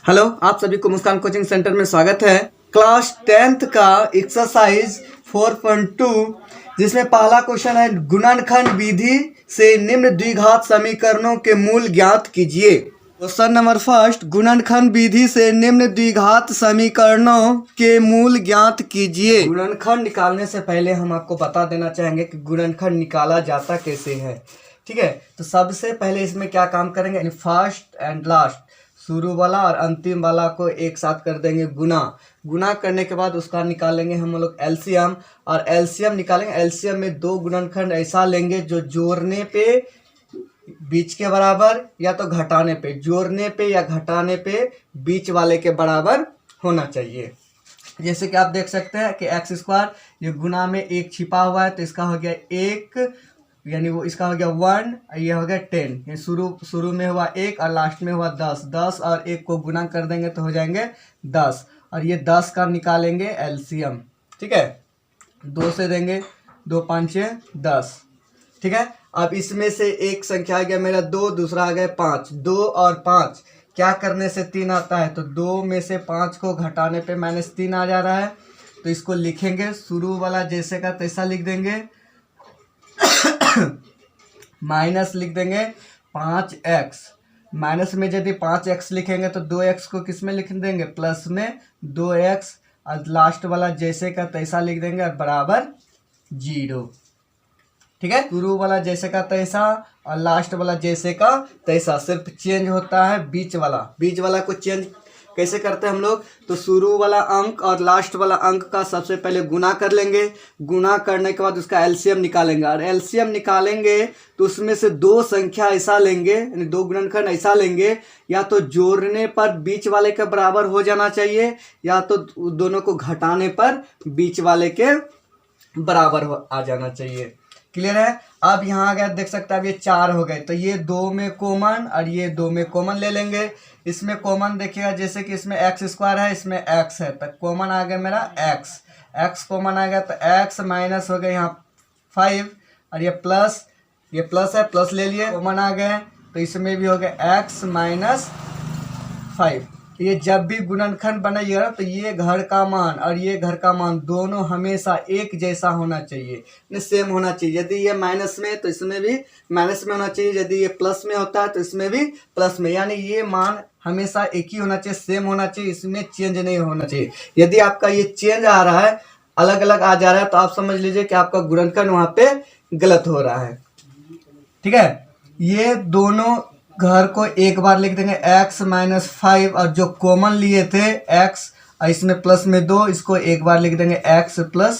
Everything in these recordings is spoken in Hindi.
हेलो, आप सभी को मुस्कान कोचिंग सेंटर में स्वागत है। क्लास 10th का एक्सरसाइज 4.2 जिसमें पहला क्वेश्चन है गुणनखंड विधि से निम्न द्विघात समीकरणों के मूल ज्ञात कीजिए। क्वेश्चन नंबर फर्स्ट, गुणनखंड विधि से निम्न द्विघात समीकरणों के मूल ज्ञात कीजिए। गुणनखंड निकालने से पहले हम आपको बता देना चाहेंगे कि गुणनखंड निकाला जाता कैसे है। ठीक है, तो सबसे पहले इसमें क्या काम करेंगे, फर्स्ट एंड लास्ट, शुरू वाला और अंतिम वाला को एक साथ कर देंगे गुना करने के बाद उसका निकालेंगे हम लोग एलसीएम, और एलसीएम निकालेंगे। एलसीएम में दो गुणनखंड ऐसा लेंगे जो जोड़ने पे बीच के बराबर या तो घटाने पे, जोड़ने पे या घटाने पे बीच वाले के बराबर होना चाहिए। जैसे कि आप देख सकते हैं कि एक्स स्क्वायर, ये गुना में एक छिपा हुआ है तो इसका हो गया एक, यानी वो इसका हो गया 1, ये हो गया 10। ये शुरू में हुआ 1 और लास्ट में हुआ 10। 10 और 1 को गुना कर देंगे तो हो जाएंगे 10, और ये 10 का निकालेंगे एलसीएम। ठीक है, 2 से देंगे, 2 5 10। ठीक है, अब इसमें से एक संख्या आ गया मेरा 2, दूसरा आ गया 5। 2 और 5 क्या करने से 3 आता है, तो 2 में से 5 को घटाने पे -3 आ जा रहा है। तो इसको लिखेंगे शुरू वाला जैसे का तैसा लिख देंगे, माइनस लिख देंगे 5x। माइनस में यदि 5x लिखेंगे तो 2x को किस में लिख देंगे, प्लस में 2x, और लास्ट वाला जैसे का तैसा लिख देंगे और बराबर 0। ठीक है, शुरू वाला जैसे का तैसा और लास्ट वाला जैसे का तैसा, सिर्फ चेंज होता है बीच वाला को चेंज कैसे करते हैं हम लोग, तो शुरू वाला अंक और लास्ट वाला अंक का सबसे पहले गुना कर लेंगे। गुना करने के बाद उसका एलसीएम निकालेंगे, और एलसीएम निकालेंगे तो उसमें से दो संख्या ऐसा लेंगे, यानी दो गुणनखंड ऐसा लेंगे, या तो जोड़ने पर बीच वाले के बराबर हो जाना चाहिए, या तो दोनों को घटाने पर बीच वाले के बराबर आ जाना चाहिए। क्लियर है। अब यहाँ आ गया, देख सकते हैं अब ये 4 हो गए, तो ये 2 में कॉमन और ये 2 में कॉमन ले लेंगे। इसमें कॉमन देखिएगा, जैसे कि इसमें एक्स स्क्वायर है, इसमें एक्स है, तो कॉमन आ गया मेरा एक्स कॉमन आ गया, तो एक्स माइनस हो गया यहाँ 5, और ये प्लस है, प्लस ले लिए, कॉमन आ गए, तो इसमें भी हो गया एक्स माइनस 5। ये जब भी गुणनखंड बनाइएगा तो ये घर का मान और ये घर का मान दोनों हमेशा एक जैसा होना चाहिए, सेम होना चाहिए। यदि ये माइनस में तो इसमें भी माइनस में होना चाहिए, यदि ये प्लस में होता है तो इसमें भी प्लस में, यानी ये मान हमेशा एक ही होना चाहिए, सेम होना चाहिए, इसमें चेंज नहीं होना चाहिए। यदि आपका ये चेंज आ रहा है, अलग अलग आ जा रहा है, तो आप समझ लीजिए कि आपका गुणनखंड वहाँ पे गलत हो रहा है। ठीक है, ये दोनों घर को एक बार लिख देंगे x माइनस 5, और जो कॉमन लिए थे x, इसमें प्लस में 2, इसको एक बार लिख देंगे x प्लस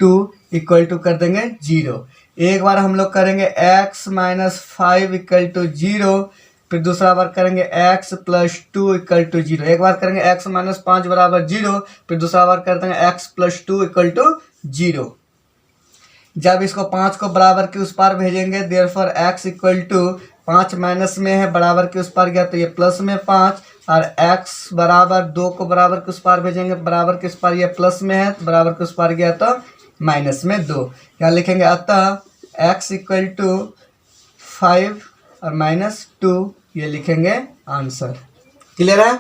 2 इक्वल टू कर देंगे 0। एक बार हम लोग करेंगे x माइनस 5 इक्वल टू 0, फिर दूसरा बार करेंगे x प्लस 2 इक्वल टू 0। एक बार करेंगे x माइनस 5 बराबर 0, फिर दूसरा बार कर देंगे x प्लस 2 इक्वल टू 0। जब इसको 5 को बराबर के उस पार भेजेंगे, therefore x equal to 5 minus में है, बराबर के उस पार गया तो ये प्लस में 5, और x बराबर 2 को बराबर के उस पार भेजेंगे, बराबर के उस पार ये प्लस में है, बराबर के उस पार गया तो माइनस में 2। क्या लिखेंगे, अतः x इक्वल टू 5 और माइनस 2, ये लिखेंगे आंसर। क्लियर है।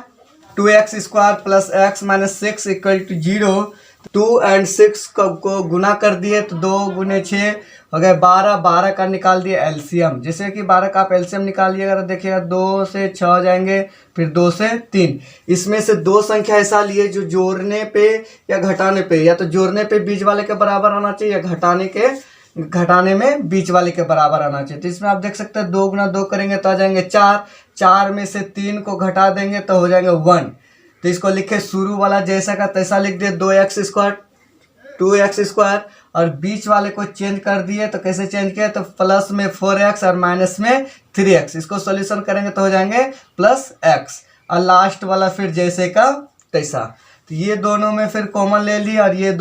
2x square plus x minus 6 equal to 0। 2 और 6 को गुना कर दिए तो 2 गुने 6 हो गए 12। 12 का निकाल दिए एलसीएम। जैसे कि 12 का आप एलसीएम निकालिएगा तो देखिएगा 2 से 6 जाएंगे, फिर 2 से 3। इसमें से दो संख्या ऐसा लिए जो जोड़ने पे या घटाने पे, या तो जोड़ने पे बीच वाले के बराबर आना चाहिए, या घटाने में बीच वाले के बराबर आना चाहिए। तो इसमें आप देख सकते हैं 2 गुना 2 करेंगे तो आ जाएंगे 4। 4 में से 3 को घटा देंगे तो हो जाएंगे 1। तो इसको लिखे शुरू वाला जैसा का तैसा लिख दिए, 2x स्क्वायर 2x स्क्वायर, और बीच वाले को चेंज कर दिए। तो कैसे चेंज किया, तो प्लस में 4x और माइनस में 3x। इसको सॉल्यूशन करेंगे तो हो जाएंगे प्लस x, और लास्ट वाला फिर जैसे का तैसा। तो ये दोनों में फिर कॉमन ले लिए, और ये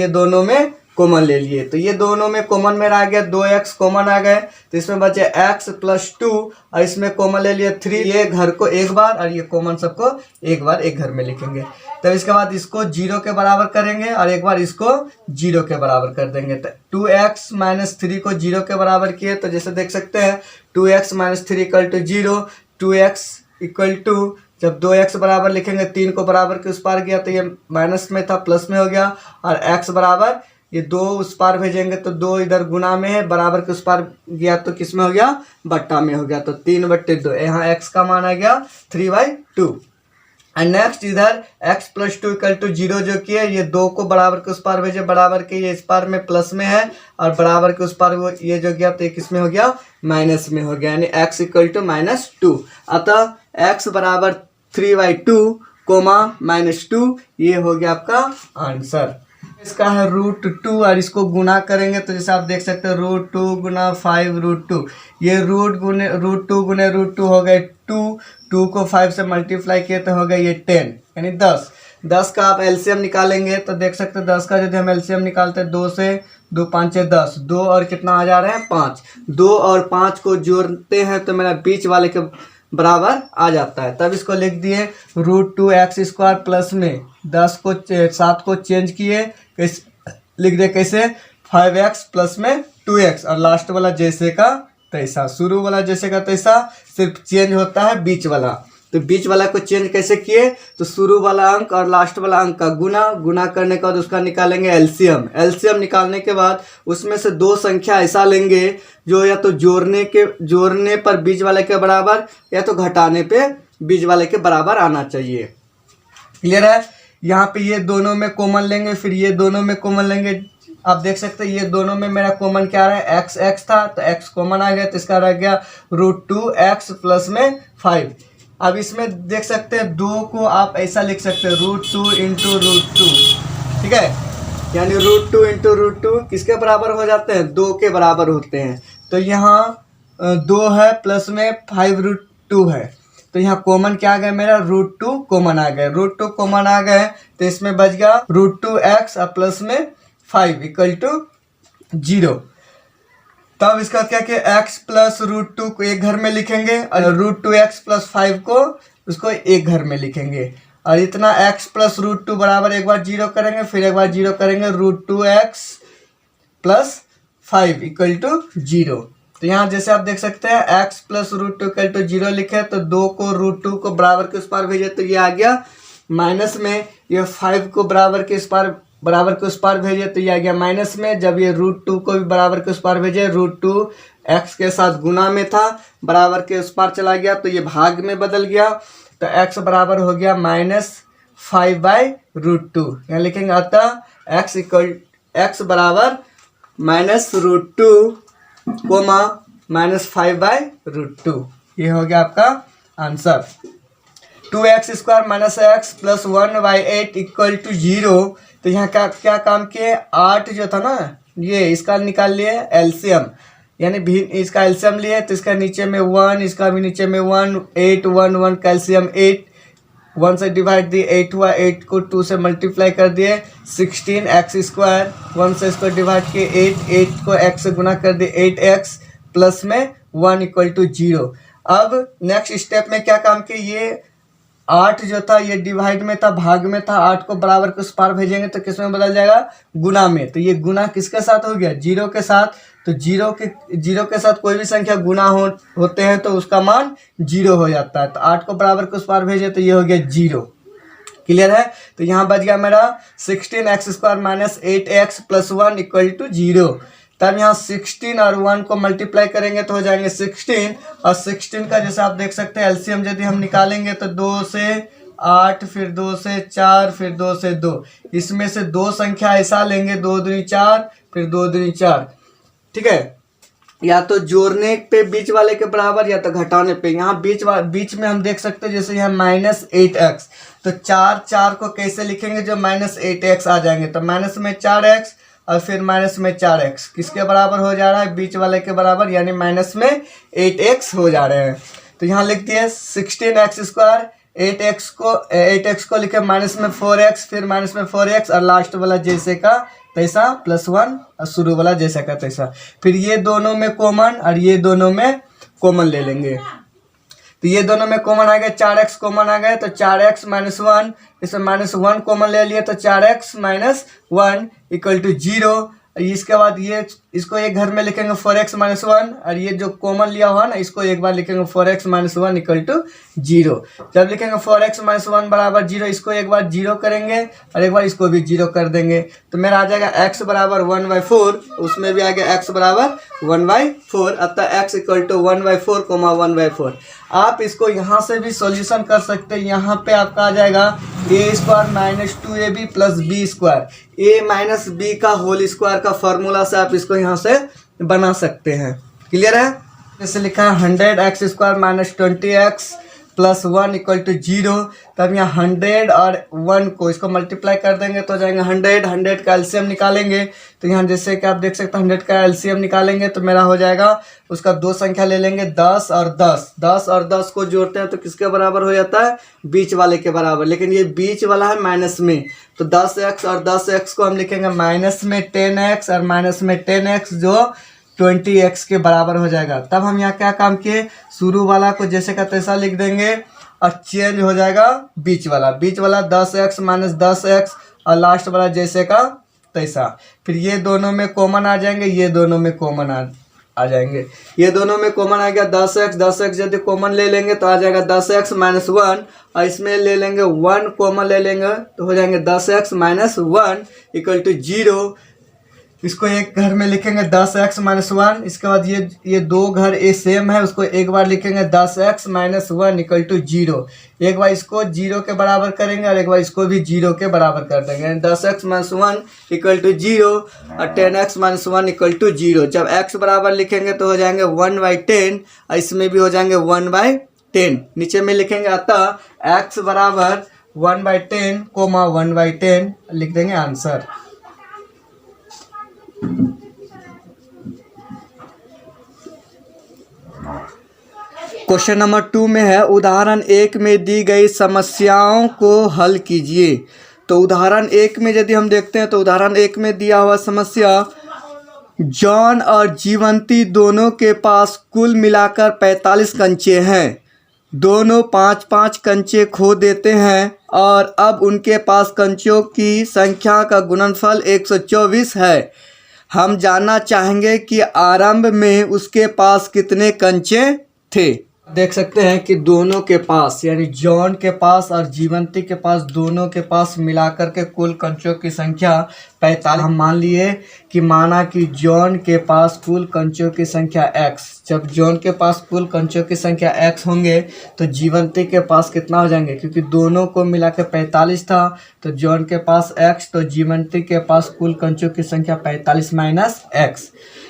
दोनों में कॉमन ले लिए, तो ये दोनों में कॉमन मेरा आ गया, 2x कॉमन आ गए, तो इसमें बचे x प्लस 2, और इसमें कॉमन ले लिए 3। ये घर को एक बार और ये कॉमन सबको एक बार एक घर में लिखेंगे। तब इसके बाद इसको 0 के बराबर करेंगे और एक बार इसको 0 के बराबर कर देंगे। तो 2x माइनस 3 को 0 के बराबर किए, तो जैसे देख सकते हैं 2x minus 3 equal to 0, 2x equal to जब 2x बराबर लिखेंगे 3 को बराबर के उस पार गया तो ये माइनस में था प्लस में हो गया, और x बराबर ये 2 उस पार भेजेंगे तो 2 इधर गुना में है, बराबर के उस पार गया तो किस में हो गया, बट्टा में हो गया। तो 3/2 यहाँ x का मान आ गया 3/2। एंड नेक्स्ट इधर x + 2 = 0 जो कि है, ये 2 को बराबर के उस पार भेजे, बराबर के ये इस पार में प्लस में है, और बराबर के उस पार वो ये जो गया तो ये किस में हो गया, माइनस में हो गया, यानी x = -2। अतः x बराबर 3/2, -2, ये हो गया आपका आंसर। इसका है √2 और इसको गुना करेंगे तो जैसे आप देख सकते हैं √2 गुना 5√2, ये √2 गुने √2 हो गए 2 को 5 से मल्टीप्लाई किए तो हो गए ये 10, यानी 10 का आप एलसीएम निकालेंगे तो देख सकते हैं 10 का यदि हम एलसीएम निकालते हैं 2 से 2 5 10, 2 और कितना आ जा रहा है 5, 2 और 5 को जोड़ते हैं तो मेरा बीच वाले के बराबर आ जाता है। तब इसको लिख दिए √2x² प्लस में 7 को चेंज किए, लिख दे कैसे 5x प्लस में 2x, और लास्ट वाला जैसे का तैसा, शुरू वाला जैसे का तैसा, सिर्फ चेंज होता है बीच वाला। तो बीच वाला को चेंज कैसे किए, तो शुरू वाला अंक और लास्ट वाला अंक का गुना करने के बाद उसका निकालेंगे एलसीएम निकालने के बाद उसमें से 2 संख्या ऐसा लेंगे जो या तो जोड़ने पर बीच वाले के बराबर या तो घटाने पे बीच वाले के बराबर आना चाहिए। क्लियर है। यहाँ पे ये दोनों में कॉमन लेंगे, फिर ये दोनों में कॉमन लेंगे। आप देख सकते हैं ये दोनों में मेरा कॉमन क्या रहा है, x था तो x कॉमन आ गया, तो इसका रह गया √2x प्लस में 5। अब इसमें देख सकते हैं 2 को आप ऐसा लिख सकते हैं √2 × √2, ठीक है, यानी √2 × √2 किसके बराबर हो जाते हैं, 2 के बराबर होते हैं। तो यहाँ 2 है प्लस में 5√2 है, तो यहाँ कॉमन क्या आ गया मेरा, √2 कॉमन आ गया, √2 कॉमन आ गए तो इसमें बच गया √2x और प्लस में 5 = 0। तब इसका क्या किया, x प्लस √2 को एक घर में लिखेंगे और √2x प्लस 5 को उसको एक घर में लिखेंगे, और इतना x प्लस √2 बराबर एक बार 0 करेंगे, फिर एक बार 0 करेंगे, √2x प्लस 5 = 0। तो यहाँ जैसे आप देख सकते हैं x प्लस √2 = 0 लिखे तो 2 को √2 को बराबर के उस पार भेजे तो ये आ गया माइनस में, ये 5 को बराबर के उस पार भेजे तो ये आ गया माइनस में। जब ये √2 को भी बराबर के उस पार भेजे, √2 x के साथ गुना में था, बराबर के उस पार चला गया तो ये भाग में बदल गया, तो x बराबर हो गया -5/√2। यहाँ लिखेंगे अतः x बराबर -√2, -5/√2, ये हो गया आपका आंसर। 2x² - x plus 1/8 = 0। तो यहाँ क्या काम किए, 8 जो था ना ये इसका निकाल लिए एलसीएम, यानी भी इसका एलसीएम लिए तो इसका नीचे में 1, इसका भी नीचे में 1, 8 1 1 कैल्शियम 8, 1 से डिवाइड दिए 8 हुआ, 8 को 2 से मल्टीप्लाई कर दिए 16x², 1 से इसको डिवाइड किए 8 को x से गुना कर दिए 8x प्लस में 1 = 0। अब नेक्स्ट स्टेप में क्या काम किए, ये 8 जो था ये डिवाइड में था, भाग में था, 8 को बराबर के उस पार भेजेंगे तो किस में बदल जाएगा, गुना में। तो ये गुना किसके साथ हो गया, 0 के साथ। तो 0 के साथ कोई भी संख्या गुना होते हैं तो उसका मान 0 हो जाता है। तो 8 को बराबर के उस पार भेजे तो ये हो गया 0। क्लियर है। तो यहाँ बच गया मेरा 16x² - 8x प्लस 1 = 0। तब यहाँ 16 और 1 को मल्टीप्लाई करेंगे तो हो जाएंगे 16, और 16 का जैसे आप देख सकते हैं एलसीएम यदि हम निकालेंगे तो 2 से 8, फिर 2 से 4, फिर 2 से 2, इसमें से 2 संख्या ऐसा लेंगे 2 दूनी 4, फिर 2 दूनी 4, ठीक है, या तो जोड़ने पे बीच वाले के बराबर या तो घटाने पे। यहाँ बीच में हम देख सकते हैं जैसे यहाँ -8x, तो 4 को कैसे लिखेंगे, जो -8x आ जाएंगे तो माइनस में 4x और फिर माइनस में 4x किसके बराबर हो जा रहा है, बीच वाले के बराबर, यानी माइनस में 8x हो जा रहे हैं। तो यहाँ लिख दिए 16x², 8x को लिखे माइनस में 4x, फिर माइनस में 4x और लास्ट वाला जैसे का तैसा +1 और शुरू वाला जैसा का तैसा। फिर ये दोनों में कॉमन और ये दोनों में कॉमन ले लेंगे, तो ये दोनों में कॉमन आ गए, 4x कॉमन आ गए तो 4x - 1, इसमें -1 कॉमन ले लिए तो 4x - 1 = 0। इसके बाद ये इसको एक घर में लिखेंगे 4x माइनस 1, और ये जो कॉमन लिया हुआ ना इसको एक बार लिखेंगे 4x माइनस 1 इक्वल टू 0। जब लिखेंगे 4x माइनस 1 बराबर 0, इसको एक बार 0 करेंगे और एक बार इसको भी 0 कर देंगे, तो मेरा आ जाएगा x बराबर 1/4, उसमें भी आ गया x बराबर 1/4, अतः x इक्वल टू 1/4, 1/4। आप इसको यहाँ से भी सॉल्यूशन कर सकते हैं। यहाँ पे आपका आ जाएगा a² minus 2ab plus b², a minus b का होल स्क्वायर का फॉर्मूला से आप इसको यहाँ से बना सकते हैं। क्लियर है? जैसे लिखा है 100x² minus 20x plus 1 equal to 0, तब यहाँ 100 और 1 को इसको मल्टीप्लाई कर देंगे तो जाएंगे 100 का एलसीएम निकालेंगे, तो यहाँ जैसे कि आप देख सकते हैं 100 का एलसीएम निकालेंगे तो मेरा हो जाएगा, उसका दो संख्या ले लेंगे 10 और 10, 10 और 10 को जोड़ते हैं तो किसके बराबर हो जाता है? बीच वाले के बराबर, लेकिन ये बीच वाला है माइनस में, तो 10x और 10x को हम लिखेंगे माइनस में 10x और माइनस में 10x जो 20x के बराबर हो जाएगा। तब हम यहाँ क्या काम किए, शुरू वाला को जैसे का तैसा लिख देंगे और चेंज हो जाएगा बीच वाला 10x माइनस 10x और लास्ट वाला जैसे का तैसा। फिर ये दोनों में कॉमन आ जाएंगे, ये दोनों में कॉमन आ जाएंगे, ये दोनों में कॉमन आ गया 10x यदि कॉमन ले लेंगे तो आ जाएगा 10x माइनस 1, और इसमें ले लेंगे 1 कॉमन ले लेंगे तो हो जाएंगे 10x माइनस 1 इक्वल टू 0। इसको एक घर में लिखेंगे 10x माइनस 1, इसके बाद ये दो घर ए सेम है, उसको एक बार लिखेंगे 10x माइनस 1 इक्वल टू 0। एक बार इसको 0 के बराबर करेंगे और एक बार इसको भी 0 के बराबर कर देंगे, 10x माइनस 1 इक्वल टू 0 और 10x माइनस 1 इक्वल टू 0। जब x बराबर लिखेंगे तो हो जाएंगे 1/10 और इसमें भी हो जाएंगे 1/10। नीचे में लिखेंगे अतः x बराबर 1/10, 1/10 लिख देंगे आंसर। क्वेश्चन नंबर 2 में है उदाहरण 1 में दी गई समस्याओं को हल कीजिए। तो उदाहरण 1 में यदि हम देखते हैं तो उदाहरण 1 में दिया हुआ समस्या, जॉन और जीवंती दोनों के पास कुल मिलाकर 45 कंचे हैं, दोनों 5-5 कंचे खो देते हैं और अब उनके पास कंचों की संख्या का गुणनफल 124 है। हम जानना चाहेंगे कि आरंभ में उसके पास कितने कंचे थे। देख सकते हैं कि दोनों के पास यानी जॉन के पास और जीवंती के पास दोनों के पास मिलाकर के कुल कंचों की संख्या 45। हम मान लिए कि माना कि जॉन के पास कुल कंचों की संख्या x, जब जॉन के पास कुल कंचों की संख्या x होंगे तो जीवंती के पास कितना हो जाएंगे, क्योंकि दोनों को मिला के 45 था तो जॉन के पास x तो जीवंती के पास कुल कंचों की संख्या 45 माइनस x।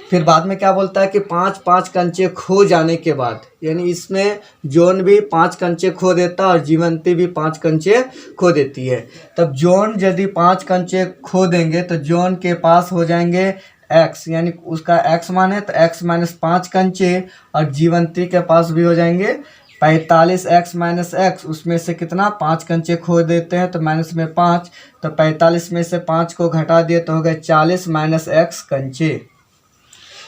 फिर बाद में क्या बोलता है कि 5-5 कंचे खो जाने के बाद, यानी इसमें जॉन भी 5 कंचे खो देता और जीवंती भी 5 कंचे खो देती है। तब जॉन यदि 5 कंचे खो देंगे तो जॉन के पास हो जाएंगे x, यानी उसका x मान है तो x माइनस 5 कंचे, और जीवंती के पास भी हो जाएंगे 45x माइनस x, उसमें से कितना 5 कंचे खो देते हैं तो माइनस में 5, तो 45 में से 5 को घटा दिए तो हो गए 40 माइनस x कंचे।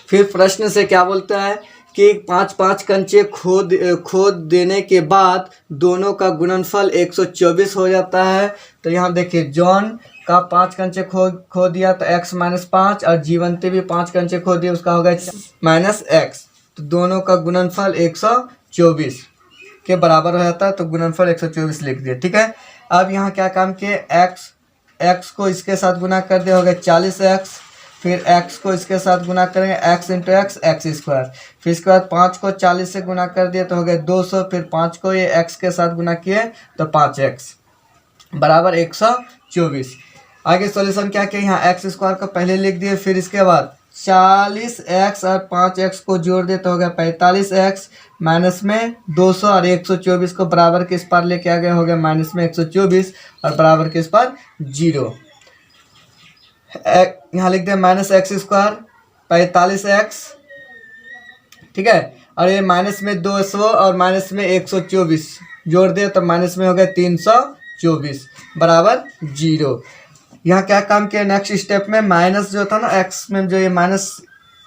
फिर प्रश्न से क्या बोलता है कि 5-5 कंचे खो देने के बाद दोनों का गुणनफल 124 हो जाता है। तो यहाँ देखिए जॉन का 5 कंचे खो दिया तो x माइनस 5, और जीवंती भी 5 कंचे खो दिया उसका होगा माइनस x, तो दोनों का गुणनफल 124 के बराबर हो जाता है, तो गुणनफल 124 लिख दिए। ठीक है, अब यहाँ क्या काम किए, x को इसके साथ गुना कर दिया होगा 40x, फिर x को इसके साथ गुना करेंगे x इंटू एक्स x², फिर इसके बाद 5 को 40 से गुना कर दिए तो हो गए 200, फिर 5 को ये x के साथ गुना किए तो 5x बराबर 124। आगे सॉल्यूशन क्या किया, यहाँ x² को पहले लिख दिए, फिर इसके बाद 40x और 5x को जोड़ दिए तो हो गया 45x, माइनस में 200 और 124 को बराबर के इस पार लेके आ गए, हो गया माइनस में 124 और बराबर के इस पार 0। यहाँ लिख दिया माइनस x² 45x, ठीक है, और ये माइनस में 200 और माइनस में 124 जोड़ दिया तो माइनस में हो गया 324 बराबर 0। यहाँ क्या काम किया, नेक्स्ट स्टेप में माइनस जो था ना x में, जो ये माइनस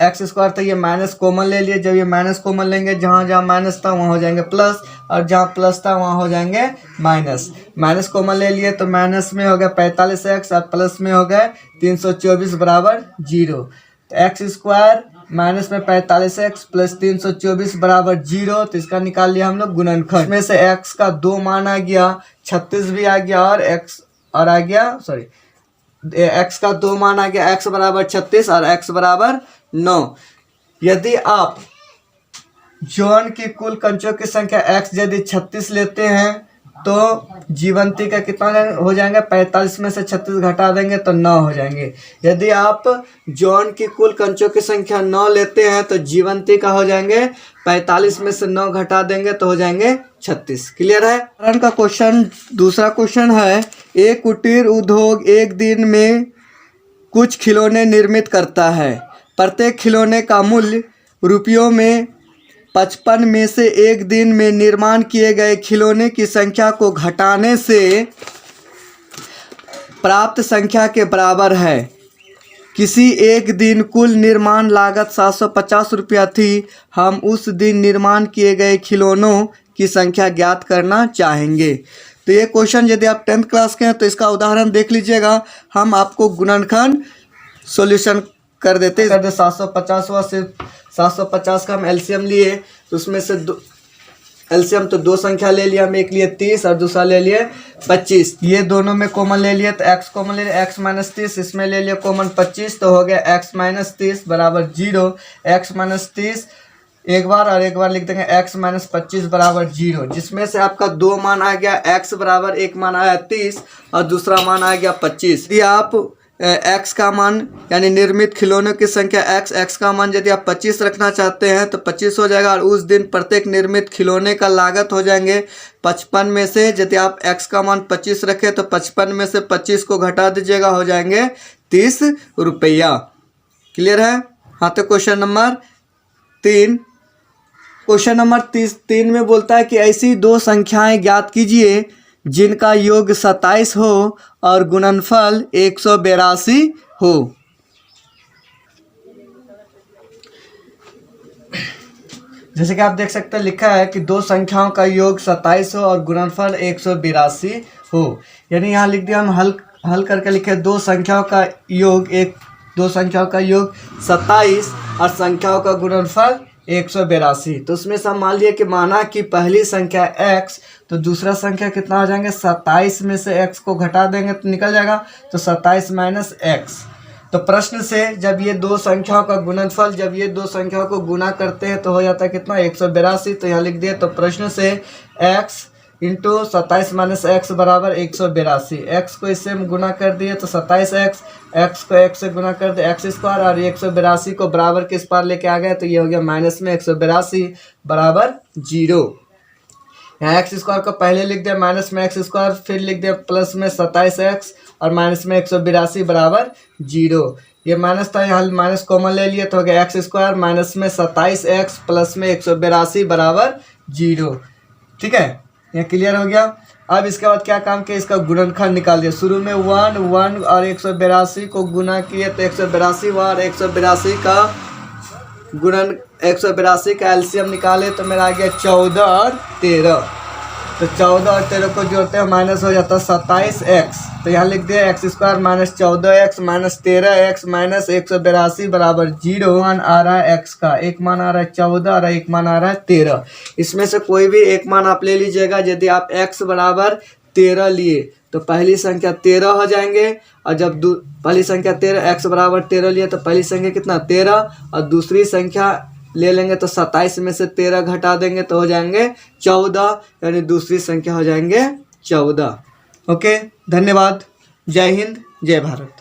एक्स स्क्वायर था, ये माइनस कॉमन ले लिए। जब ये माइनस कॉमन लेंगे, जहाँ जहाँ माइनस था वहाँ हो जाएंगे प्लस, और जहाँ प्लस था वहाँ हो जाएंगे माइनस। माइनस कॉमन ले लिए तो माइनस में हो गया 45x और प्लस में हो गया 324 बराबर 0। तो एक्स स्क्वायर माइनस में 45x प्लस 324 बराबर 0। तो इसका निकाल लिया हम लोग गुणनखंड। इसमें से x का 2 मान आ गया, 36 भी आ गया, और x और आ गया x का 2 मान आ गया, x बराबर 36 और x बराबर 9। यदि आप जॉन की कुल कंचों की संख्या x यदि 36 लेते हैं तो जीवंती का कितना हो जाएंगे, 45 में से 36 घटा देंगे तो 9 हो जाएंगे। यदि आप जॉन की कुल कंचों की संख्या 9 लेते हैं तो जीवंती का हो जाएंगे 45 में से 9 घटा देंगे तो हो जाएंगे 36। क्लियर है। का क्वेश्चन, दूसरा क्वेश्चन है, एक कुटीर उद्योग एक दिन में कुछ खिलौने निर्मित करता है। प्रत्येक खिलौने का मूल्य रुपयों में 55 में से एक दिन में निर्माण किए गए खिलौने की संख्या को घटाने से प्राप्त संख्या के बराबर है। किसी एक दिन कुल निर्माण लागत 750 रुपया थी। हम उस दिन निर्माण किए गए खिलौनों की संख्या ज्ञात करना चाहेंगे। तो ये क्वेश्चन यदि आप 10th क्लास के हैं तो इसका उदाहरण देख लीजिएगा। हम आपको गुणनखंड सॉल्यूशन कर देते हैं। 750 हुआ, सिर्फ 750 का हम एलसीएम लिए, तो उसमें से एलसीएम तो 2 संख्या ले लिया हम, एक लिए 30 और दूसरा ले लिए 25। ये दोनों में कॉमन ले लिए तो x कॉमन ले लिया, x माइनस 30, इसमें ले लिया कॉमन 25 तो हो गया x माइनस 30 बराबर 0। x माइनस 30 एक बार और एक बार लिख देंगे x माइनस 25 बराबर 0, जिसमें से आपका 2 मान आ गया, x बराबर एक मान आया 30 और दूसरा मान आ गया 25। यदि आप x का मान यानी निर्मित खिलौनों की संख्या x का मान यदि आप 25 रखना चाहते हैं तो 25 हो जाएगा, और उस दिन प्रत्येक निर्मित खिलौने का लागत हो जाएंगे 55 में से, यदि आप x का मान 25 रखें तो 55 में से 25 को घटा दीजिएगा, हो जाएंगे 30 रुपया। क्लियर है। हाँ, तो क्वेश्चन नंबर 3, क्वेश्चन नंबर 3 में बोलता है कि ऐसी 2 संख्याएं ज्ञात कीजिए जिनका योग 27 हो और गुणनफल 182 हो। जैसे कि आप देख सकते हैं लिखा है कि 2 संख्याओं का योग 27 हो और गुणनफल 182 हो। यानी यहाँ लिख दिया, हम हल करके लिखे 2 संख्याओं का योग 27 और संख्याओं का गुणनफल 182। तो उसमें से हम मान लिए कि माना कि पहली संख्या x, तो दूसरा संख्या कितना हो जाएंगे, 27 में से x को घटा देंगे तो निकल जाएगा, तो 27 माइनस x। तो प्रश्न से जब ये 2 संख्याओं का गुणनफल, जब ये 2 संख्याओं को गुना करते हैं तो हो जाता है कितना, 182। तो यहाँ लिख दिए, तो प्रश्न से x इंटू 27 माइनस एक्स बराबर 182। एक्स को इससे हम गुना कर दिए तो 27x, एक्स को x से गुना कर दिए एक्स स्क्वायर, और 182 को बराबर किस पार लेके आ गए तो ये हो गया माइनस में 182 बराबर 0। यहाँ एक्स स्क्वायर को पहले लिख दिया माइनस में एक्स स्क्वायर, फिर लिख दिया प्लस में 27x और माइनस में 182 बराबर 0। ये माइनस था, यहाँ माइनस कॉमन ले लिए तो हो गया एक्स स्क्वायर माइनस में 27x प्लस में 182 बराबर 0। ठीक है, ये क्लियर हो गया। अब इसके बाद क्या काम किया, इसका गुणनखंड निकाल दिया। शुरू में 1 1 और 182 को गुना किए तो 182 हुआ, और 182 का गुणन 182 का एलसीएम निकाले तो मेरा आ गया 14 और 13। तो 14 और 13 को जोड़ते हैं माइनस हो जाता है 27x। तो यहाँ लिख दिया x square minus 14x minus 13x minus 182 बराबर 0। मान आ रहा है x का, एक मान आ रहा है 14 और एक मान आ रहा है 13। इसमें से कोई भी एक मान आप ले लीजिएगा। यदि आप x बराबर 13 लिए तो पहली संख्या 13 हो जाएंगे, और जब पहली संख्या 13 x बराबर 13 लिए तो पहली संख्या कितना 13, और दूसरी संख्या ले लेंगे तो 27 में से 13 घटा देंगे तो हो जाएंगे 14, यानी दूसरी संख्या हो जाएंगे 14। ओके, धन्यवाद। जय हिंद, जय भारत।